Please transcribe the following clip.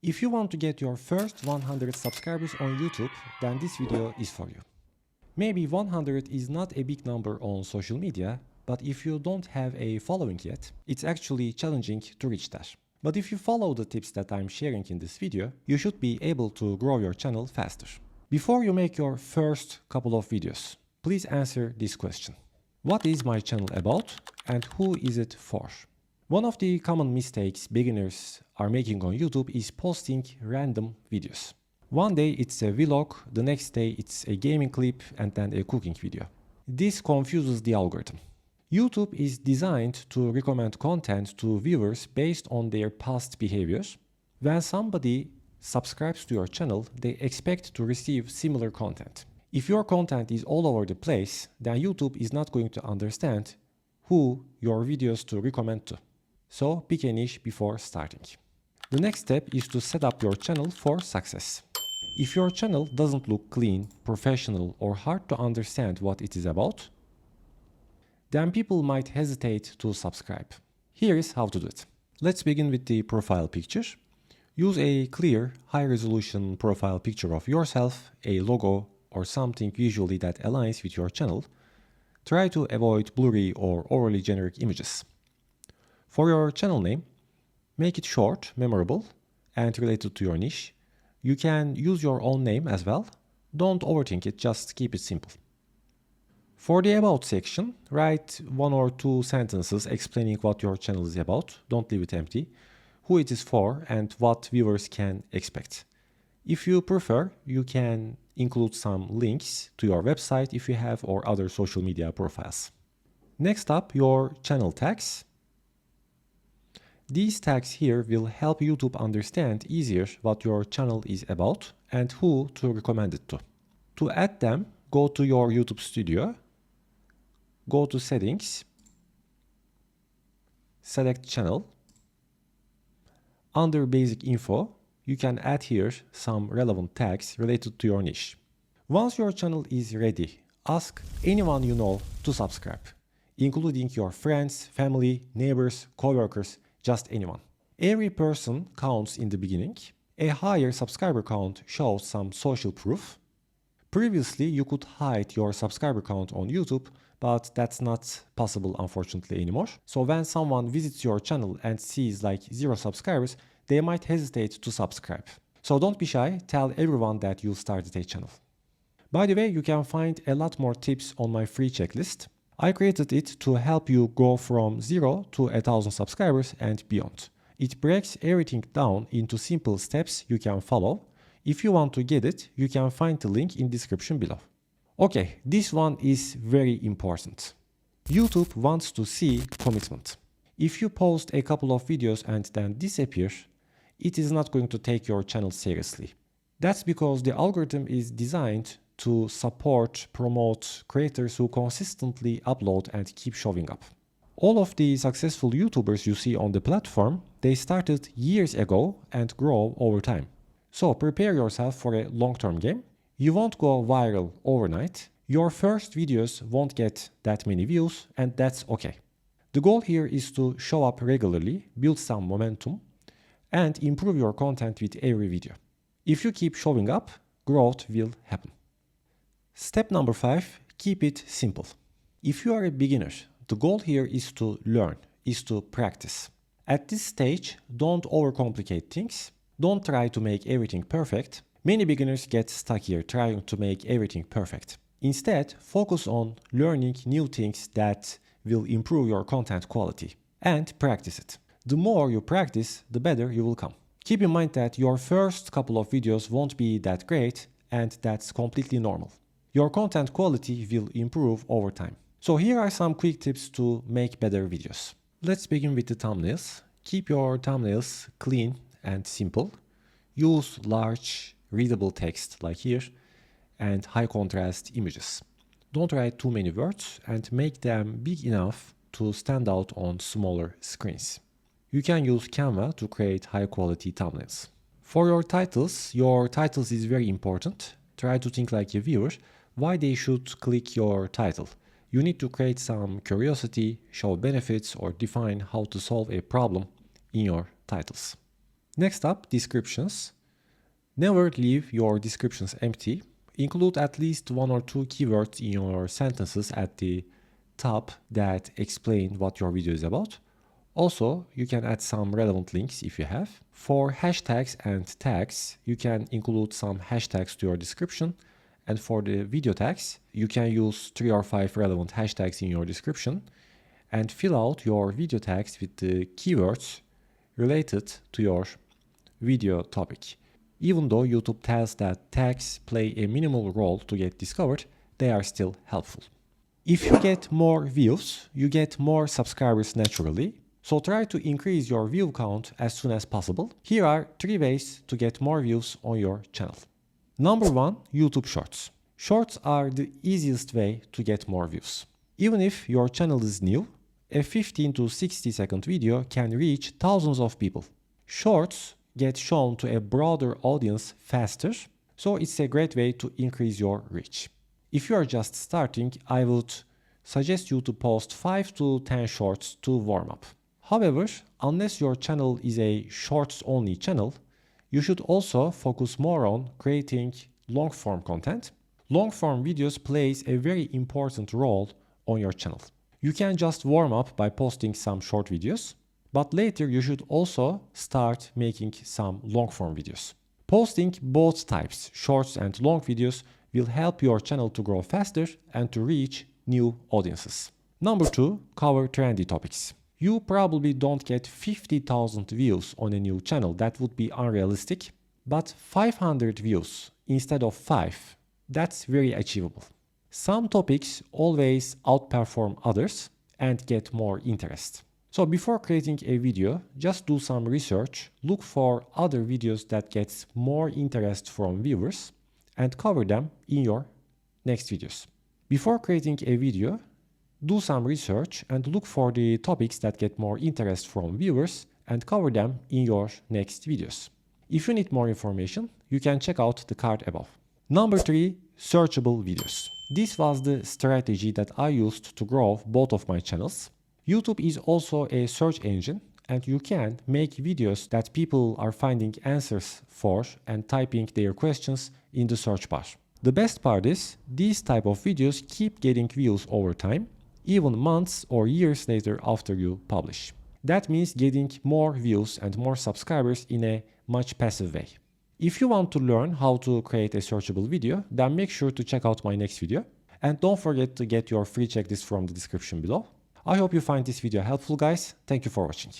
If you want to get your first 100 subscribers on YouTube, then this video is for you. Maybe 100 is not a big number on social media, but if you don't have a following yet, it's actually challenging to reach that. But if you follow the tips that I'm sharing in this video, you should be able to grow your channel faster. Before you make your first couple of videos, please answer this question. What is my channel about and who is it for? One of the common mistakes beginners are making on YouTube is posting random videos. One day it's a vlog, the next day it's a gaming clip, and then a cooking video. This confuses the algorithm. YouTube is designed to recommend content to viewers based on their past behaviors. When somebody subscribes to your channel, they expect to receive similar content. If your content is all over the place, then YouTube is not going to understand who your videos to recommend to. So pick a niche before starting. The next step is to set up your channel for success. If your channel doesn't look clean, professional, or hard to understand what it is about, then people might hesitate to subscribe. Here is how to do it. Let's begin with the profile picture. Use a clear, high-resolution profile picture of yourself, a logo, or something visually that aligns with your channel. Try to avoid blurry or overly generic images. For your channel name, make it short, memorable, and related to your niche. You can use your own name as well. Don't overthink it, just keep it simple. For the About section, write 1 or 2 sentences explaining what your channel is about. Don't leave it empty. Who it is for and what viewers can expect. If you prefer, you can include some links to your website if you have or other social media profiles. Next up, your channel tags. These tags here will help YouTube understand easier what your channel is about and who to recommend it to. To add them, go to your YouTube Studio, go to Settings, select Channel. Under Basic Info, you can add here some relevant tags related to your niche. Once your channel is ready, ask anyone you know to subscribe, including your friends, family, neighbors, coworkers, just anyone. Every person counts in the beginning. A higher subscriber count shows some social proof. Previously, you could hide your subscriber count on YouTube, but that's not possible unfortunately anymore. So when someone visits your channel and sees like 0 subscribers, they might hesitate to subscribe. So don't be shy, tell everyone that you started a channel. By the way, you can find a lot more tips on my free checklist. I created it to help you go from 0 to 1,000 subscribers and beyond. It breaks everything down into simple steps you can follow. If you want to get it, you can find the link in the description below. Okay, this one is very important. YouTube wants to see commitment. If you post a couple of videos and then disappear, it is not going to take your channel seriously. That's because the algorithm is designed to support, promote creators who consistently upload and keep showing up. All of the successful YouTubers you see on the platform, they started years ago and grow over time. So prepare yourself for a long-term game. You won't go viral overnight. Your first videos won't get that many views, and that's okay. The goal here is to show up regularly, build some momentum, and improve your content with every video. If you keep showing up, growth will happen. Step number 5, keep it simple. If you are a beginner, the goal here is to learn, is to practice. At this stage, don't overcomplicate things. Don't try to make everything perfect. Many beginners get stuck here trying to make everything perfect. Instead, focus on learning new things that will improve your content quality and practice it. The more you practice, the better you will come. Keep in mind that your first couple of videos won't be that great, and that's completely normal. Your content quality will improve over time. So here are some quick tips to make better videos. Let's begin with the thumbnails. Keep your thumbnails clean and simple. Use large, readable text like here and high contrast images. Don't write too many words and make them big enough to stand out on smaller screens. You can use Canva to create high quality thumbnails. For your titles is very important. Try to think like a viewer, why they should click your title. You need to create some curiosity, show benefits, or define how to solve a problem in your titles. Next up, descriptions. Never leave your descriptions empty. Include at least 1 or 2 keywords in your sentences at the top that explain what your video is about. Also, you can add some relevant links if you have. For hashtags and tags, you can include some hashtags to your description. And for the video tags, you can use 3 or 5 relevant hashtags in your description and fill out your video tags with the keywords related to your video topic. Even though YouTube tells that tags play a minimal role to get discovered, they are still helpful. If you get more views, you get more subscribers naturally. So try to increase your view count as soon as possible. Here are 3 ways to get more views on your channel. Number 1, YouTube Shorts. Shorts are the easiest way to get more views. Even if your channel is new, a 15 to 60 second video can reach thousands of people. Shorts get shown to a broader audience faster, so it's a great way to increase your reach. If you are just starting, I would suggest you to post 5 to 10 shorts to warm up. However, unless your channel is a shorts-only channel, you should also focus more on creating long-form content. Long-form videos plays a very important role on your channel. You can just warm up by posting some short videos, but later you should also start making some long-form videos. Posting both types, shorts and long videos, will help your channel to grow faster and to reach new audiences. Number 2, cover trendy topics. You probably don't get 50,000 views on a new channel, that would be unrealistic, but 500 views instead of 5, that's very achievable. Some topics always outperform others and get more interest. So before creating a video, just do some research, look for other videos that gets more interest from viewers and cover them in your next videos. Before creating a video, do some research and look for the topics that get more interest from viewers and cover them in your next videos. If you need more information, you can check out the card above. Number 3, searchable videos. This was the strategy that I used to grow both of my channels. YouTube is also a search engine and you can make videos that people are finding answers for and typing their questions in the search bar. The best part is these type of videos keep getting views over time, even months or years later after you publish. That means getting more views and more subscribers in a much passive way. If you want to learn how to create a searchable video, then make sure to check out my next video. And don't forget to get your free checklist from the description below. I hope you find this video helpful, guys. Thank you for watching.